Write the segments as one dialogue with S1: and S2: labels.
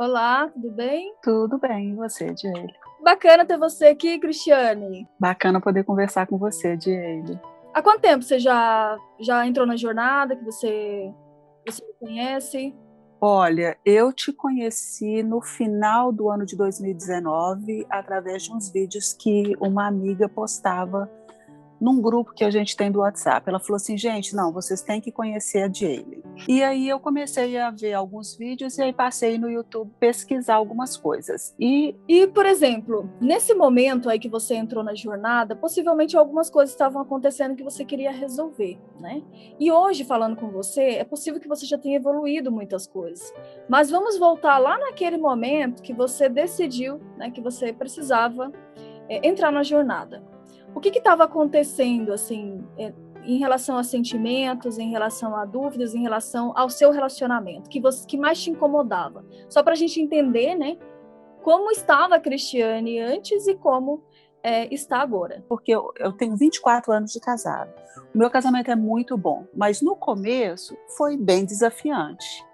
S1: Olá, tudo bem?
S2: Tudo bem, e você, Diele?
S1: Bacana ter você aqui, Cristiane.
S2: Bacana poder conversar com você, Diele.
S1: Há quanto tempo você já entrou na jornada, que você me conhece?
S2: Olha, eu te conheci no final do ano de 2019 através de uns vídeos que uma amiga postava num grupo que a gente tem do WhatsApp. Ela falou assim, gente, não, vocês têm que conhecer a Jaylee. E aí eu comecei a ver alguns vídeos e aí passei no YouTube pesquisar algumas coisas.
S1: E, por exemplo, nesse momento aí que você entrou na jornada, possivelmente algumas coisas estavam acontecendo que você queria resolver, né? E hoje, falando com você, é possível que você já tenha evoluído muitas coisas. Mas vamos voltar lá naquele momento que você decidiu, né, que você precisava entrar na jornada. O que estava acontecendo, assim, em relação a sentimentos, em relação a dúvidas, em relação ao seu relacionamento, que mais te incomodava? Só para a gente entender, né, como estava a Cristiane antes e como está agora.
S2: Porque eu tenho 24 anos de casado. O meu casamento é muito bom, mas no começo foi bem desafiante,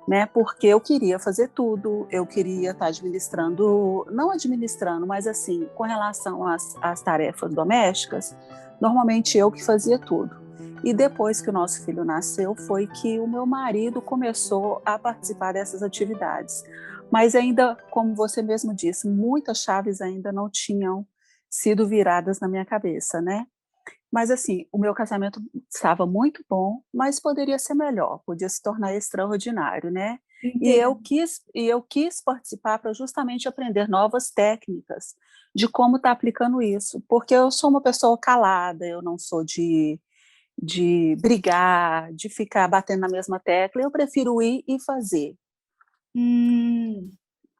S2: né? Porque eu queria fazer tudo, eu queria estar administrando, não administrando, mas assim, com relação às tarefas domésticas, normalmente eu que fazia tudo. E depois que o nosso filho nasceu, foi que o meu marido começou a participar dessas atividades. Mas ainda, como você mesmo disse, muitas chaves ainda não tinham sido viradas na minha cabeça, né? Mas assim, o meu casamento estava muito bom, mas poderia ser melhor, podia se tornar extraordinário, né?
S1: Entendo.
S2: E eu quis participar para justamente aprender novas técnicas de como estar aplicando isso, porque eu sou uma pessoa calada, eu não sou de brigar, de ficar batendo na mesma tecla, eu prefiro ir e fazer.
S1: Hum,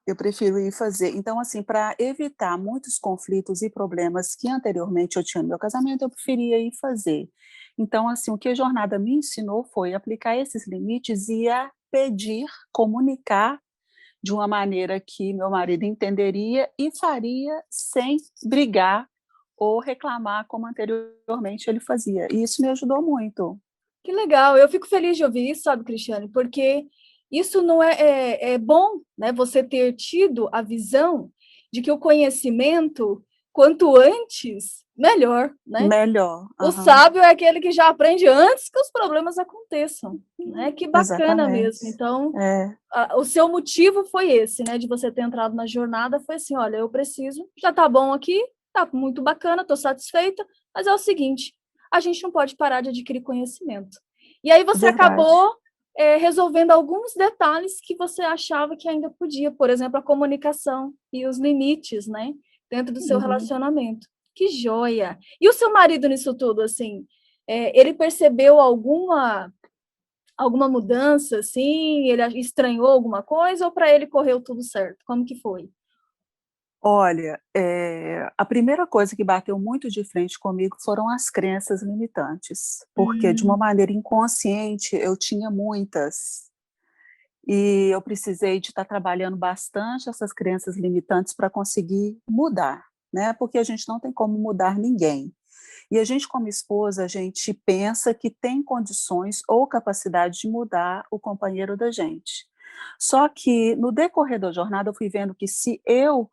S2: Eu prefiro ir fazer. Então, assim, para evitar muitos conflitos e problemas que anteriormente eu tinha no meu casamento, eu preferia ir fazer. Então, assim, o que a jornada me ensinou foi aplicar esses limites e a pedir, comunicar de uma maneira que meu marido entenderia e faria sem brigar ou reclamar como anteriormente ele fazia. E isso me ajudou muito.
S1: que legal. Eu fico feliz de ouvir isso, sabe, Cristiane, porque isso não é bom, né? Você ter tido a visão de que o conhecimento, quanto antes, melhor, né?
S2: Melhor.
S1: O
S2: Aham.
S1: sábio é aquele que já aprende antes que os problemas aconteçam, né? Que bacana
S2: Exatamente.
S1: mesmo. Então,
S2: É,
S1: o seu motivo foi esse, né? De você ter entrado na jornada, foi assim, olha, eu preciso, já tá bom aqui, tá muito bacana, tô satisfeita, mas é o seguinte, a gente não pode parar de adquirir conhecimento. E aí você
S2: verdade.
S1: acabou resolvendo alguns detalhes que você achava que ainda podia, por exemplo, a comunicação e os limites, né? Dentro do seu
S2: Uhum.
S1: relacionamento. Que joia! E o seu marido nisso tudo, assim, ele percebeu alguma mudança, assim? Ele estranhou alguma coisa ou para ele correu tudo certo? Como que foi?
S2: Olha, a primeira coisa que bateu muito de frente comigo foram as crenças limitantes, porque de uma
S1: Hum,
S2: maneira inconsciente eu tinha muitas, e eu precisei de estar trabalhando bastante essas crenças limitantes para conseguir mudar, né, porque a gente não tem como mudar ninguém. E a gente como esposa, a gente pensa que tem condições ou capacidade de mudar o companheiro da gente. Só que no decorrer da jornada eu fui vendo que se eu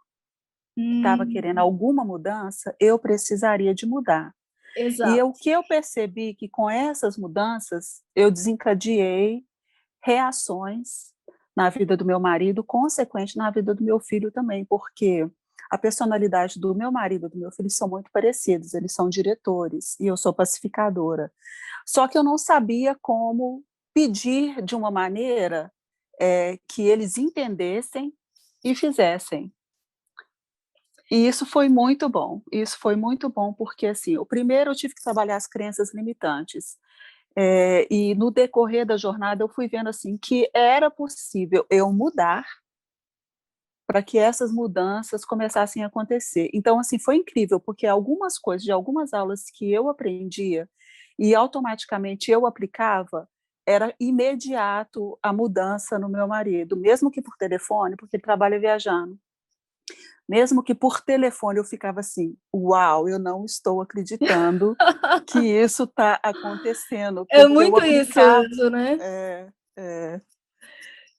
S2: estava querendo
S1: hum,
S2: alguma mudança, eu precisaria de mudar. E o
S1: exato.
S2: que eu percebi que com essas mudanças, eu desencadeei reações na vida do meu marido, consequente na vida do meu filho também, porque a personalidade do meu marido e do meu filho são muito parecidos, eles são diretores e eu sou pacificadora. Só que eu não sabia como pedir de uma maneira que eles entendessem e fizessem. E isso foi muito bom, porque, assim, o primeiro eu tive que trabalhar as crenças limitantes, e no decorrer da jornada eu fui vendo, assim, que era possível eu mudar para que essas mudanças começassem a acontecer. Então, assim, foi incrível, porque algumas coisas de algumas aulas que eu aprendia e automaticamente eu aplicava, era imediato a mudança no meu marido, mesmo que por telefone, porque ele trabalha viajando. Mesmo que por telefone eu ficava assim: "Uau, eu não estou acreditando que isso está acontecendo",
S1: É
S2: porque eu
S1: muito
S2: aplicava
S1: isso, né?
S2: é, é.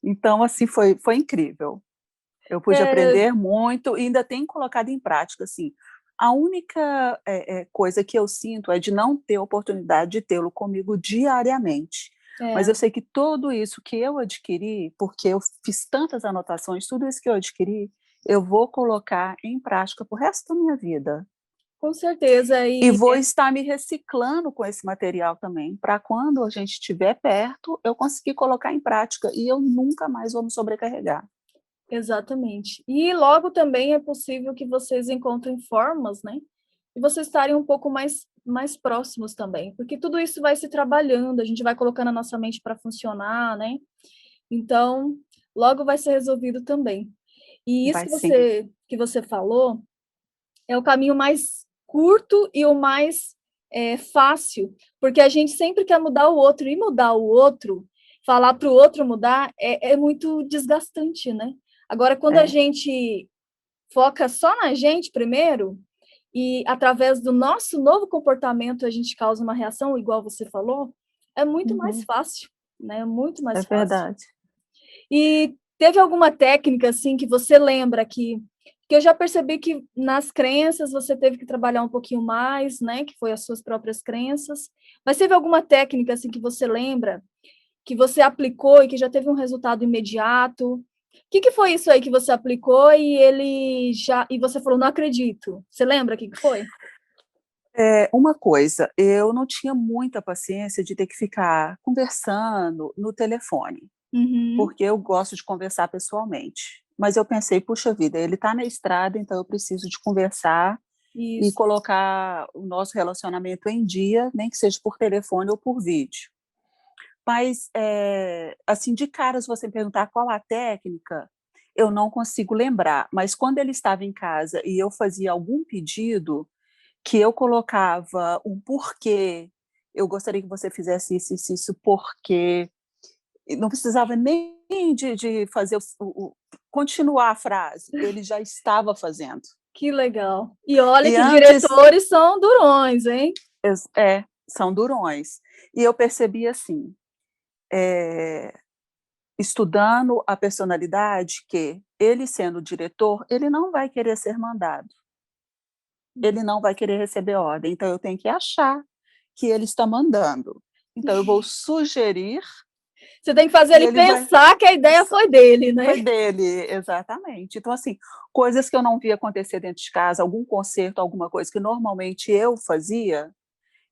S2: Então, assim, foi incrível. Eu pude
S1: É,
S2: aprender muito e ainda tenho colocado em prática, assim. A única coisa que eu sinto é de não ter oportunidade de tê-lo comigo diariamente. Mas
S1: é,
S2: eu sei que tudo isso que eu adquiri, porque eu fiz tantas anotações, tudo isso que eu adquiri, eu vou colocar em prática para o resto da minha vida.
S1: com certeza.
S2: E
S1: E
S2: vou estar me reciclando com esse material também, para quando a gente estiver perto, eu conseguir colocar em prática e eu nunca mais vou me sobrecarregar.
S1: exatamente. E logo também é possível que vocês encontrem formas, né? E vocês estarem um pouco mais próximos também, porque tudo isso vai se trabalhando, a gente vai colocando a nossa mente para funcionar, né? Então, logo vai ser resolvido também. E isso
S2: Vai sim.
S1: que você falou é o caminho mais curto e o mais fácil, porque a gente sempre quer mudar o outro, e mudar o outro, falar para o outro mudar, é muito desgastante, né? Agora, quando a
S2: É.
S1: gente foca só na gente primeiro, e através do nosso novo comportamento a gente causa uma reação, igual você falou, é muito mais
S2: Uhum.
S1: fácil, né? Muito
S2: É
S1: mais fácil.
S2: verdade.
S1: E teve alguma técnica assim que você lembra que eu já percebi que nas crenças você teve que trabalhar um pouquinho mais, né, que foi as suas próprias crenças. Mas teve alguma técnica assim que você lembra que você aplicou e que já teve um resultado imediato? O que foi isso aí que você aplicou e você falou não acredito? Você lembra o que foi?
S2: Uma coisa, eu não tinha muita paciência de ter que ficar conversando no telefone,
S1: Uhum,
S2: porque eu gosto de conversar pessoalmente. Mas eu pensei, puxa vida, ele está na estrada, então eu preciso de conversar e
S1: isso.
S2: colocar o nosso relacionamento em dia, nem que seja por telefone ou por vídeo. Mas, assim, de cara, se você me perguntar qual a técnica, eu não consigo lembrar. Mas quando ele estava em casa e eu fazia algum pedido, que eu colocava um porquê, eu gostaria que você fizesse isso, porque não precisava nem de fazer continuar a frase, ele já estava fazendo.
S1: Que legal. E olha
S2: E
S1: que
S2: antes,
S1: diretores são durões, hein?
S2: são durões. E eu percebi assim, é, estudando a personalidade, que ele sendo diretor, ele não vai querer ser mandado, ele não vai querer receber ordem, então eu tenho que achar que ele está mandando. Então eu vou sugerir
S1: Você tem que fazer
S2: e
S1: ele
S2: ele vai.
S1: pensar que a ideia foi dele, né?
S2: Foi dele, exatamente. Então, assim, coisas que eu não via acontecer dentro de casa, algum concerto, alguma coisa que normalmente eu fazia,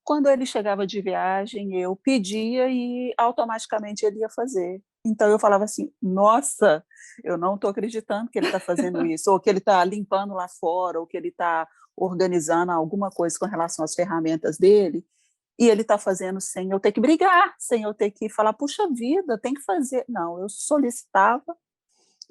S2: quando ele chegava de viagem, eu pedia e automaticamente ele ia fazer. Então eu falava assim: nossa, eu não estou acreditando que ele está fazendo isso, ou que ele está limpando lá fora, ou que ele está organizando alguma coisa com relação às ferramentas dele, e ele está fazendo sem eu ter que brigar, sem eu ter que falar, puxa vida, tem que fazer. Não, eu solicitava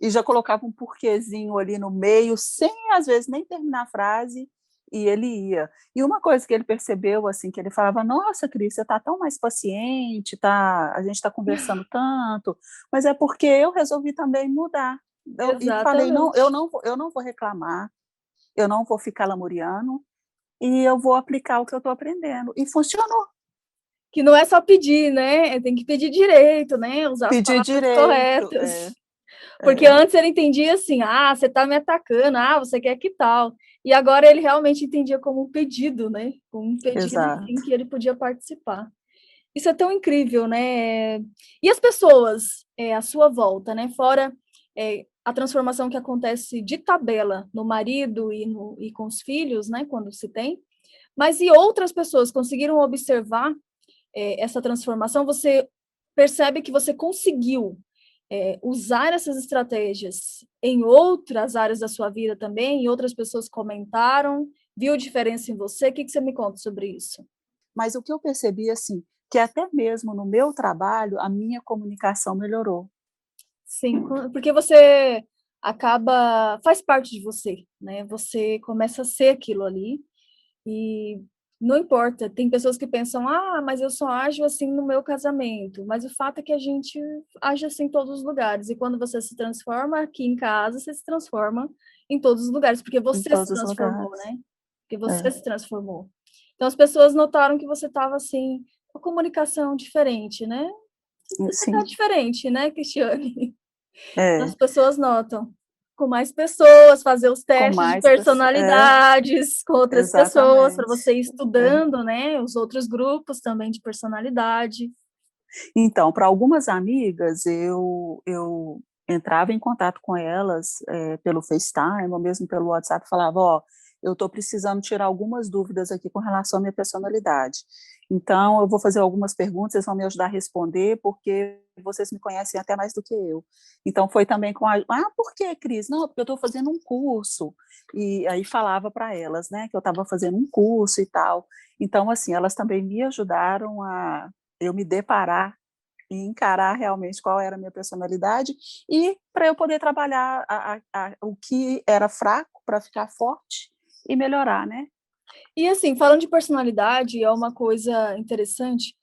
S2: e já colocava um porquezinho ali no meio, sem às vezes nem terminar a frase, e ele ia. E uma coisa que ele percebeu, assim, que ele falava: nossa, Cris, você está tão mais paciente, tá, a gente está conversando tanto, mas é porque eu resolvi também mudar. E falei: não,
S1: Exatamente.
S2: eu não vou reclamar, eu não vou ficar lamuriando, e eu vou aplicar o que eu estou aprendendo. E funcionou.
S1: Que não é só pedir, né? Tem que pedir direito, né? Usar as
S2: Pedir
S1: palavras
S2: direito,
S1: corretas. Porque
S2: é,
S1: antes ele entendia assim, ah, você está me atacando, ah, você quer que tal. E agora ele realmente entendia como um pedido, né? Como um pedido, sim,
S2: exato.
S1: que ele podia participar. Isso é tão incrível, né? E as pessoas à sua volta, né? Fora a transformação que acontece de tabela no marido e com os filhos, né? Quando se tem. Mas e outras pessoas conseguiram observar essa transformação? Você percebe que você conseguiu usar essas estratégias em outras áreas da sua vida também, e outras pessoas comentaram, viu diferença em você? O que você me conta sobre isso?
S2: Mas o que eu percebi, assim, que até mesmo no meu trabalho, a minha comunicação melhorou.
S1: Sim, porque você faz parte de você, né? Você começa a ser aquilo ali e não importa. Tem pessoas que pensam, ah, mas eu só ajo assim no meu casamento. Mas o fato é que a gente age assim em todos os lugares. E quando você se transforma aqui em casa, você se transforma em todos os lugares, porque
S2: Em
S1: você se
S2: todos os
S1: transformou,
S2: lugares.
S1: né? Porque você
S2: É.
S1: se transformou. Então as pessoas notaram que você estava assim, com a comunicação diferente, né? Você está
S2: Sim,
S1: diferente, né, Cristiane? As
S2: É,
S1: pessoas notam. Com mais pessoas, fazer os
S2: com
S1: testes de
S2: mais pessoas.
S1: personalidades com outras pessoas, para você ir
S2: Exatamente. É.
S1: estudando, né, os outros grupos também de personalidade.
S2: Então, para algumas amigas, eu entrava em contato com elas pelo FaceTime ou mesmo pelo WhatsApp, falava, ó, eu estou precisando tirar algumas dúvidas aqui com relação à minha personalidade. Então, eu vou fazer algumas perguntas, vocês vão me ajudar a responder, porque vocês me conhecem até mais do que eu. Então, foi também com por que, Cris? Não, porque eu estou fazendo um curso. E aí falava para elas, né, que eu estava fazendo um curso e tal. Então, assim, elas também me ajudaram a eu me deparar e encarar realmente qual era a minha personalidade e para eu poder trabalhar o que era fraco para ficar forte e melhorar, né?
S1: E assim, falando de personalidade, é uma coisa interessante.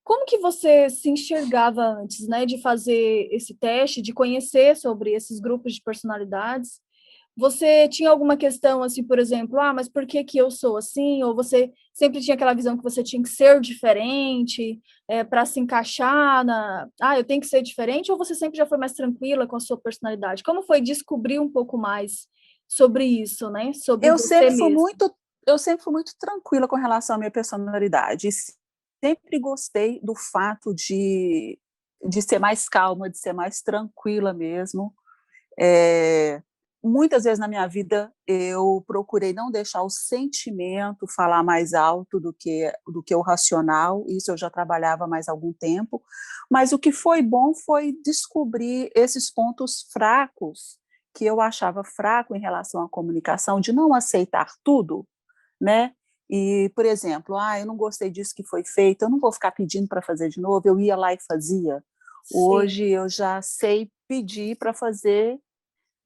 S1: Como que você se enxergava antes, né, de fazer esse teste, de conhecer sobre esses grupos de personalidades? Você tinha alguma questão, assim, por exemplo, mas por que que eu sou assim? Ou você sempre tinha aquela visão que você tinha que ser diferente, para se encaixar eu tenho que ser diferente? Ou você sempre já foi mais tranquila com a sua personalidade? Como foi descobrir um pouco mais sobre isso, né? Sobre
S2: Eu
S1: você
S2: sempre fui
S1: mesma?
S2: muito, eu sempre fui muito tranquila com relação à minha personalidade. Sempre gostei do fato de ser mais calma, de ser mais tranquila mesmo. É, muitas vezes na minha vida eu procurei não deixar o sentimento falar mais alto do que o racional, isso eu já trabalhava há mais algum tempo, mas o que foi bom foi descobrir esses pontos fracos que eu achava fraco em relação à comunicação, de não aceitar tudo, né? E, por exemplo, eu não gostei disso que foi feito, eu não vou ficar pedindo para fazer de novo, eu ia lá e fazia.
S1: Sim,
S2: Hoje eu já sei pedir para fazer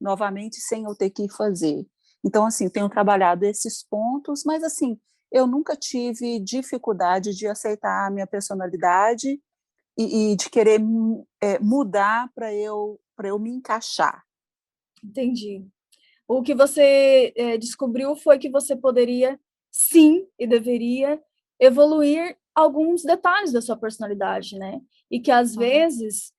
S2: novamente sem eu ter que fazer. Então, assim, tenho trabalhado esses pontos, mas, assim, eu nunca tive dificuldade de aceitar a minha personalidade e de querer mudar para eu me encaixar.
S1: entendi. O que você descobriu foi que você poderia, sim, e deveria evoluir alguns detalhes da sua personalidade, né? E que às
S2: Uhum.
S1: vezes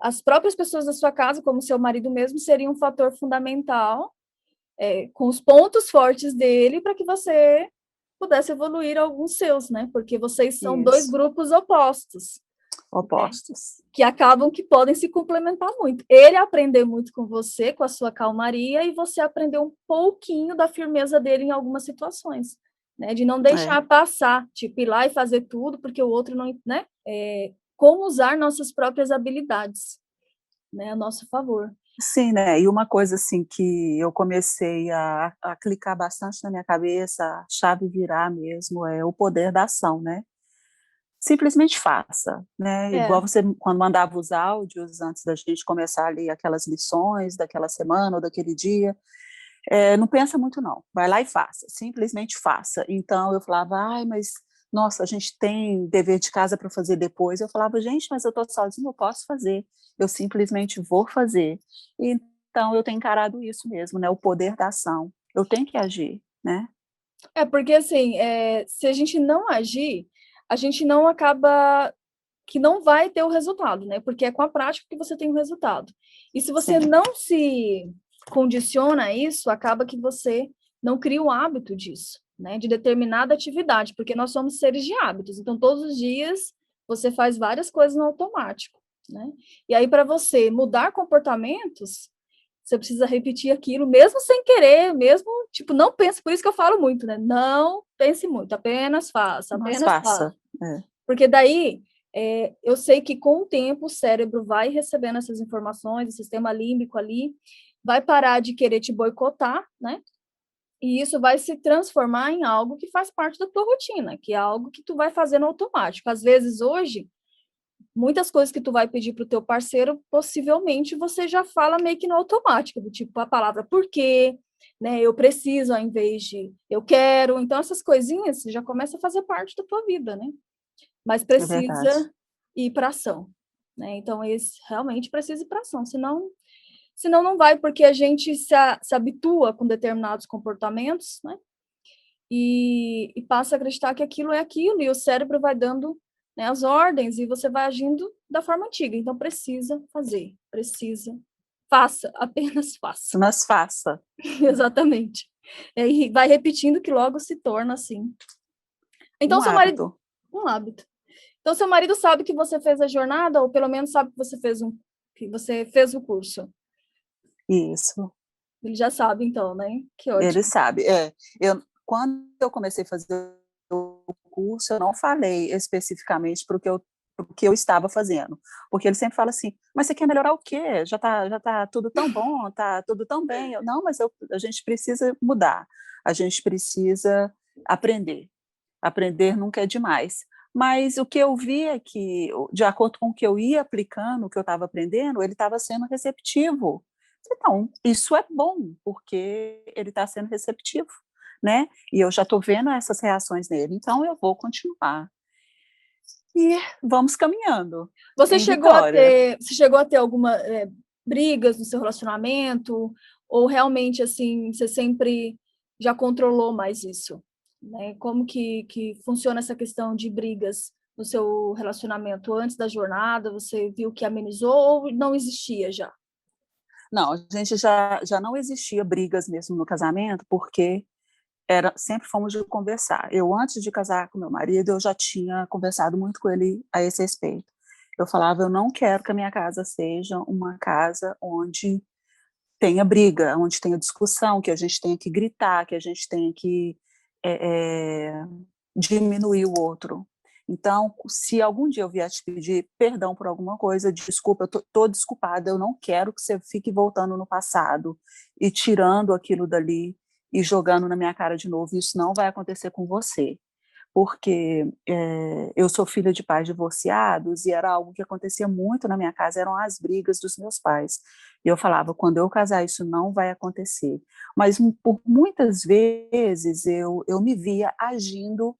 S1: as próprias pessoas da sua casa, como seu marido mesmo, seriam um fator fundamental, com os pontos fortes dele, para que você pudesse evoluir alguns seus, né? Porque vocês são dois
S2: Isso,
S1: grupos opostos, né?
S2: opostos.
S1: Que acabam que podem se complementar muito. Ele aprendeu muito com você, com a sua calmaria, e você aprendeu um pouquinho da firmeza dele em algumas situações, né? De não
S2: É.
S1: deixar passar, tipo, ir lá e fazer tudo, porque o outro não, né? Como usar nossas próprias habilidades, né, a nosso favor.
S2: Sim, né? E uma coisa assim que eu comecei a clicar bastante na minha cabeça, a chave virar mesmo, é o poder da ação, né? Simplesmente faça, né?
S1: É,
S2: Igual você, quando mandava os áudios antes da gente começar ali aquelas lições daquela semana ou daquele dia, não pensa muito não, vai lá e faça, simplesmente faça. Então eu falava, ai, mas nossa, a gente tem dever de casa para fazer depois. Eu falava, gente, mas eu estou sozinha, eu posso fazer, eu simplesmente vou fazer. Então eu tenho encarado isso mesmo, né? O poder da ação. Eu tenho que agir, né?
S1: porque assim, se a gente não agir, a gente não acaba que não vai ter o resultado, né? Porque é com a prática que você tem o resultado. E se você
S2: Sim,
S1: não se condiciona a isso, acaba que você não cria o hábito disso, né? De determinada atividade, porque nós somos seres de hábitos. Então, todos os dias você faz várias coisas no automático, né? E aí, para você mudar comportamentos, você precisa repetir aquilo, mesmo sem querer, mesmo, tipo, não pense, por isso que eu falo muito, né? Não pense muito, apenas faça,
S2: mas
S1: apenas faça.
S2: faça. É,
S1: Porque daí eu sei que com o tempo o cérebro vai recebendo essas informações, o sistema límbico ali vai parar de querer te boicotar, né? E isso vai se transformar em algo que faz parte da tua rotina, que é algo que tu vai fazer no automático. Às vezes hoje, muitas coisas que tu vai pedir para o teu parceiro, possivelmente você já fala meio que no automático, do tipo a palavra por quê, né? Eu preciso ao invés de eu quero. Então essas coisinhas já começam a fazer parte da tua vida, né? Mas
S2: é verdade.
S1: precisa ir para ação, né? Então, esse realmente precisa ir para ação, senão não vai, porque a gente se habitua com determinados comportamentos, né? E passa a acreditar que aquilo é aquilo, e o cérebro vai dando, né, as ordens, e você vai agindo da forma antiga. Então, precisa fazer, precisa. Faça, apenas faça.
S2: Mas faça.
S1: Exatamente. E vai repetindo que logo se torna assim. Então,
S2: Um
S1: seu marido.
S2: hábito.
S1: Um hábito. Então, seu marido sabe que você fez a jornada, ou pelo menos sabe que você fez o curso.
S2: Isso.
S1: Ele já sabe, então, né? Que
S2: Ele
S1: ótimo.
S2: sabe. Quando eu comecei a fazer o curso, eu não falei especificamente para o que eu estava fazendo, porque ele sempre fala assim, mas você quer melhorar o quê? Já tá tudo tão bom, tá tudo tão bem. Não, mas a gente precisa mudar, a gente precisa aprender. Aprender nunca é demais. Mas o que eu vi é que, de acordo com o que eu ia aplicando, o que eu estava aprendendo, ele estava sendo receptivo. Então, isso é bom, porque ele está sendo receptivo, né? E eu já estou vendo essas reações nele, então eu vou continuar. E vamos caminhando em vitória.
S1: Você chegou a ter alguma brigas no seu relacionamento? Ou realmente, assim, você sempre já controlou mais isso? Né? Como que funciona essa questão de brigas no seu relacionamento? Antes da jornada, você viu que amenizou ou não existia já?
S2: Não, a gente já não existia brigas mesmo no casamento, porque sempre fomos de conversar. Eu, antes de casar com meu marido, eu já tinha conversado muito com ele a esse respeito. Eu falava, eu não quero que a minha casa seja uma casa onde tenha briga, onde tenha discussão, que a gente tenha que gritar, que a gente tenha que é, é, diminuir o outro. Então, se algum dia eu vier te pedir perdão por alguma coisa, desculpa, eu tô desculpada, eu não quero que você fique voltando no passado e tirando aquilo dali e jogando na minha cara de novo. Isso não vai acontecer com você, porque eu sou filha de pais divorciados e era algo que acontecia muito na minha casa, eram as brigas dos meus pais. E eu falava, quando eu casar, isso não vai acontecer. Mas por muitas vezes eu me via agindo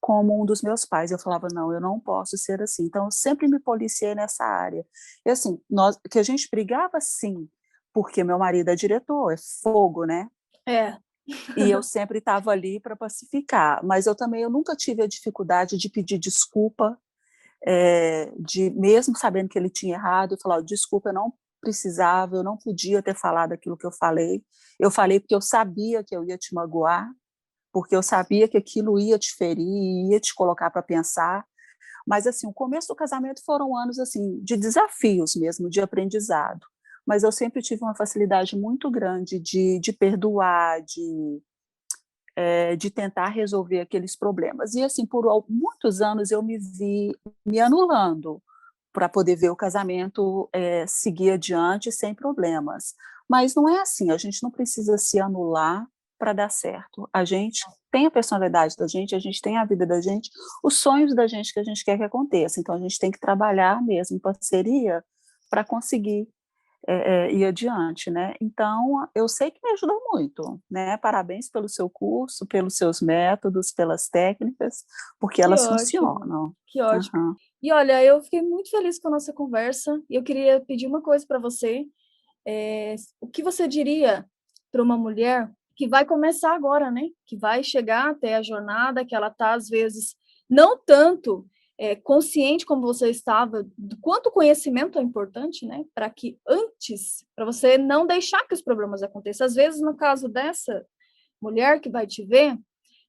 S2: como um dos meus pais. Eu falava, não, eu não posso ser assim. Então, eu sempre me policiei nessa área. E assim, que a gente brigava, sim, porque meu marido é diretor, é fogo, né?
S1: É.
S2: E eu sempre estava ali para pacificar, mas eu nunca tive a dificuldade de pedir desculpa, de mesmo sabendo que ele tinha errado, eu falar, desculpa, eu não precisava, eu não podia ter falado aquilo que eu falei. Eu falei porque eu sabia que eu ia te magoar, porque eu sabia que aquilo ia te ferir, ia te colocar para pensar. Mas assim, o começo do casamento foram anos assim de desafios mesmo, de aprendizado. Mas eu sempre tive uma facilidade muito grande de perdoar, de tentar resolver aqueles problemas. E assim, por muitos anos eu me vi me anulando para poder ver o casamento seguir adiante sem problemas. Mas não é assim, a gente não precisa se anular para dar certo. A gente tem a personalidade da gente, a gente tem a vida da gente, os sonhos da gente que a gente quer que aconteça. Então a gente tem que trabalhar mesmo em parceria para conseguir ir adiante, né? Então, eu sei que me ajudou muito, né? Parabéns pelo seu curso, pelos seus métodos, pelas técnicas, porque
S1: Que
S2: elas
S1: ótimo,
S2: funcionam.
S1: que ótimo.
S2: Uhum.
S1: E olha, eu fiquei muito feliz com a nossa conversa. E eu queria pedir uma coisa para você. O que você diria para uma mulher que vai começar agora, né? Que vai chegar até a jornada, que ela está, às vezes, não tanto consciente como você estava, do quanto o conhecimento é importante, né? Para que antes, para você não deixar que os problemas aconteçam. Às vezes, no caso dessa mulher que vai te ver,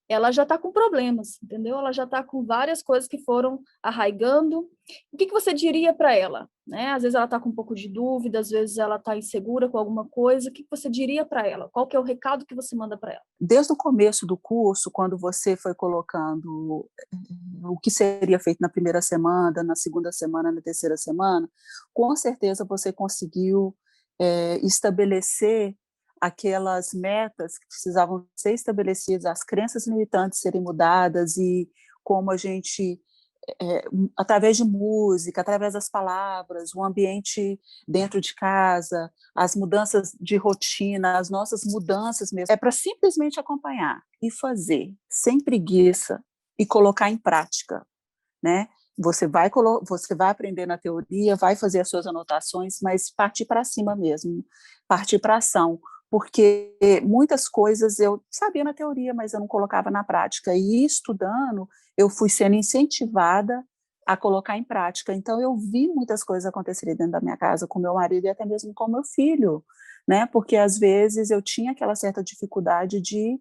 S1: ela já está com problemas, entendeu? Ela já está com várias coisas que foram arraigando. O que você diria para ela? Né? Às vezes ela está com um pouco de dúvida, às vezes ela está insegura com alguma coisa. O que você diria para ela? Qual que é o recado que você manda para ela?
S2: Desde o começo do curso, quando você foi colocando o que seria feito na primeira semana, na segunda semana, na terceira semana, com certeza você conseguiu estabelecer aquelas metas que precisavam ser estabelecidas, as crenças limitantes serem mudadas e como a gente através de música, através das palavras, o ambiente dentro de casa, as mudanças de rotina, as nossas mudanças mesmo. É para simplesmente acompanhar e fazer, sem preguiça, e colocar em prática, né? Você vai aprender na teoria, vai fazer as suas anotações, mas partir para cima mesmo, partir para ação, porque muitas coisas eu sabia na teoria, mas eu não colocava na prática. E estudando, eu fui sendo incentivada a colocar em prática. Então, eu vi muitas coisas acontecerem dentro da minha casa com meu marido e até mesmo com meu filho, né? Porque, às vezes, eu tinha aquela certa dificuldade de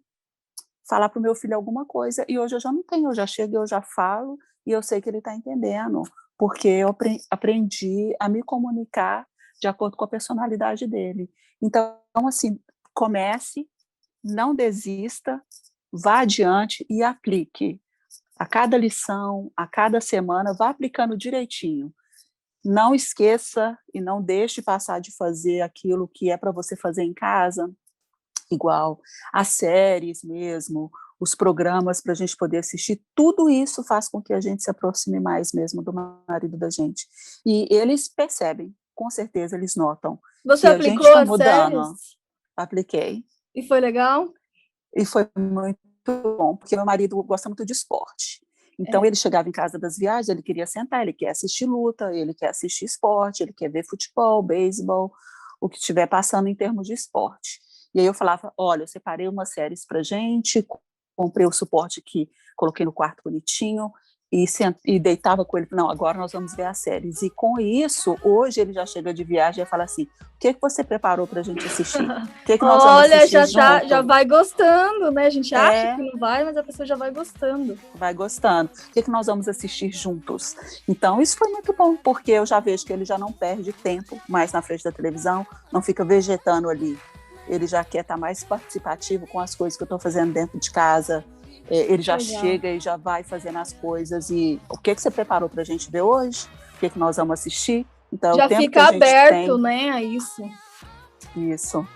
S2: falar para o meu filho alguma coisa, e hoje eu já não tenho, eu já chego, eu já falo, e eu sei que ele está entendendo, porque eu aprendi a me comunicar de acordo com a personalidade dele. Então, assim, comece, não desista, vá adiante e aplique. A cada lição, a cada semana, vá aplicando direitinho. Não esqueça e não deixe passar de fazer aquilo que é para você fazer em casa, igual as séries mesmo, os programas para a gente poder assistir, tudo isso faz com que a gente se aproxime mais mesmo do marido da gente. E eles percebem, com certeza eles notam
S1: Você
S2: que a gente
S1: aplicou
S2: está
S1: as
S2: mudando.
S1: séries?
S2: Apliquei.
S1: E foi legal?
S2: E foi muito bom, porque meu marido gosta muito de esporte. Então, ele chegava em casa das viagens, ele queria sentar, ele quer assistir luta, ele quer assistir esporte, ele quer ver futebol, beisebol, o que estiver passando em termos de esporte. E aí eu falava, olha, eu separei umas séries para gente, comprei o suporte aqui, coloquei no quarto bonitinho, e deitava com ele, não, agora nós vamos ver as séries. E com isso, hoje ele já chega de viagem e fala assim, o que você preparou para a gente assistir? O que nós vamos assistir
S1: Olha,
S2: junto?
S1: já vai gostando, né? A gente acha que
S2: É,
S1: não vai, mas a pessoa já vai gostando.
S2: vai gostando. O que nós vamos assistir juntos? Então, isso foi muito bom, porque eu já vejo que ele já não perde tempo mais na frente da televisão, não fica vegetando ali. Ele já quer estar mais participativo com as coisas que eu estou fazendo dentro de casa. Ele já
S1: Legal.
S2: chega e já vai fazendo as coisas. E o que você preparou para a gente ver hoje? O que nós vamos assistir? Então,
S1: já
S2: o tempo
S1: fica
S2: que a gente
S1: aberto,
S2: tem,
S1: né, a isso.
S2: Isso.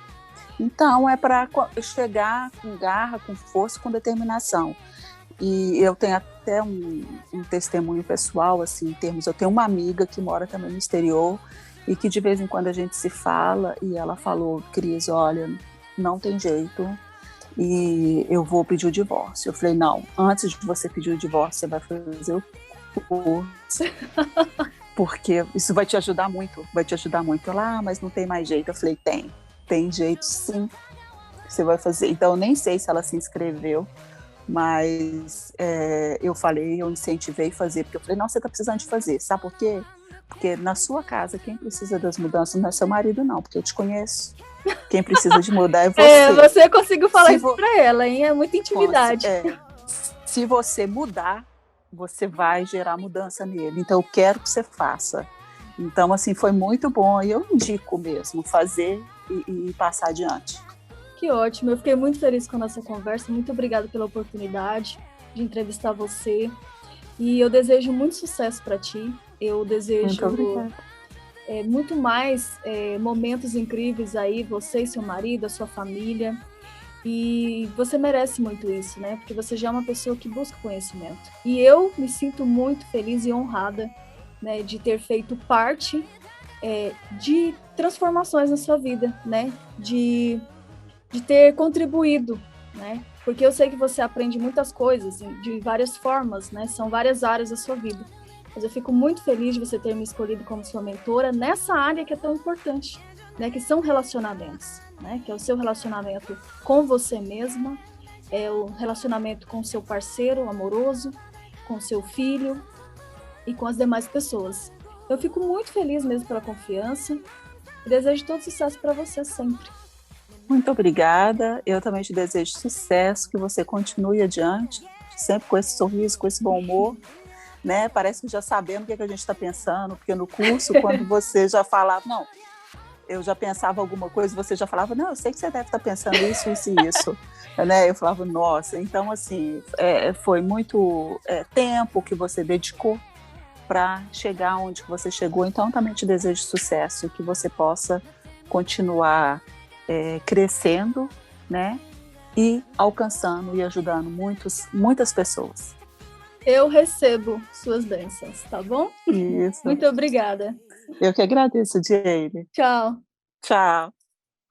S2: Então, é para chegar com garra, com força, com determinação. E eu tenho até um testemunho pessoal, assim, em termos, eu tenho uma amiga que mora também no exterior e que de vez em quando a gente se fala e ela falou, Cris, olha, não tem jeito e eu vou pedir o divórcio. Eu falei, não, antes de você pedir o divórcio, você vai fazer o curso, porque isso vai te ajudar muito, vai te ajudar muito. Ela, mas não tem mais jeito. Eu falei, tem jeito sim, você vai fazer. Então, eu nem sei se ela se inscreveu, mas eu incentivei a fazer, porque eu falei, não, você está precisando de fazer, sabe por quê? Porque na sua casa, quem precisa das mudanças não é seu marido, não, porque eu te conheço. Quem precisa de mudar é você.
S1: Você conseguiu falar isso para ela, hein? É muita intimidade.
S2: Se você mudar, você vai gerar mudança nele. Então, eu quero que você faça. Então, assim, foi muito bom. E eu indico mesmo fazer e passar adiante.
S1: Que ótimo. Eu fiquei muito feliz com a nossa conversa. Muito obrigada pela oportunidade de entrevistar você. E eu desejo muito sucesso para ti. Eu desejo muito mais momentos incríveis aí, você e seu marido, a sua família. E você merece muito isso, né? Porque você já é uma pessoa que busca conhecimento. E eu me sinto muito feliz e honrada, né, de ter feito parte de transformações na sua vida, né? De ter contribuído, né? Porque eu sei que você aprende muitas coisas de várias formas, né? São várias áreas da sua vida. Mas eu fico muito feliz de você ter me escolhido como sua mentora nessa área que é tão importante, né? Que são relacionamentos, né? Que é o seu relacionamento com você mesma, é o relacionamento com o seu parceiro amoroso, com o seu filho e com as demais pessoas. Eu fico muito feliz mesmo pela confiança e desejo todo sucesso para você sempre.
S2: Muito obrigada. Eu também te desejo sucesso, que você continue adiante, sempre com esse sorriso, com esse bom humor, né? Parece que já sabendo o que a gente está pensando, porque no curso, quando você já falava, não, eu já pensava alguma coisa, você já falava, não, eu sei que você deve estar pensando isso, isso e isso, né? Eu falava, nossa, então assim, foi muito tempo que você dedicou para chegar onde você chegou, então também te desejo sucesso, que você possa continuar crescendo, né? E alcançando e ajudando muitas pessoas.
S1: Eu recebo suas bênçãos, tá bom?
S2: Isso.
S1: Muito obrigada.
S2: Eu que agradeço, Jane.
S1: Tchau.
S2: Tchau.